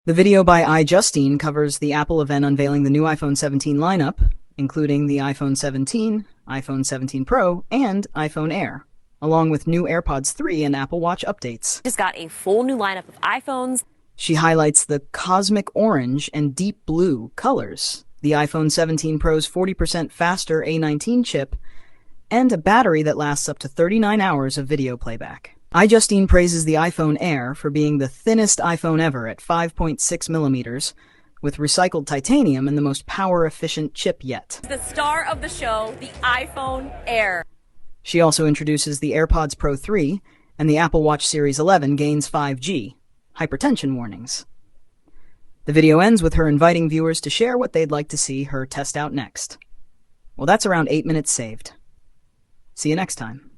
The video by iJustine covers the Apple event unveiling the new iPhone 17 lineup, including the iPhone 17, iPhone 17 Pro, and iPhone Air, along with new AirPods 3 and Apple Watch updates. Just got a full new lineup of iPhones. She highlights the cosmic orange and deep blue colors, the iPhone 17 Pro's 40% faster A19 chip, and a battery that lasts up to 39 hours of video playback. iJustine praises the iPhone Air for being the thinnest iPhone ever at 5.6 millimeters, with recycled titanium and the most power-efficient chip yet. The star of the show, the iPhone Air. She also introduces the AirPods Pro 3, and the Apple Watch Series 11 gains 5G, hypertension warnings. The video ends with her inviting viewers to share what they'd like to see her test out next. Well, that's around 8 minutes saved. See you next time.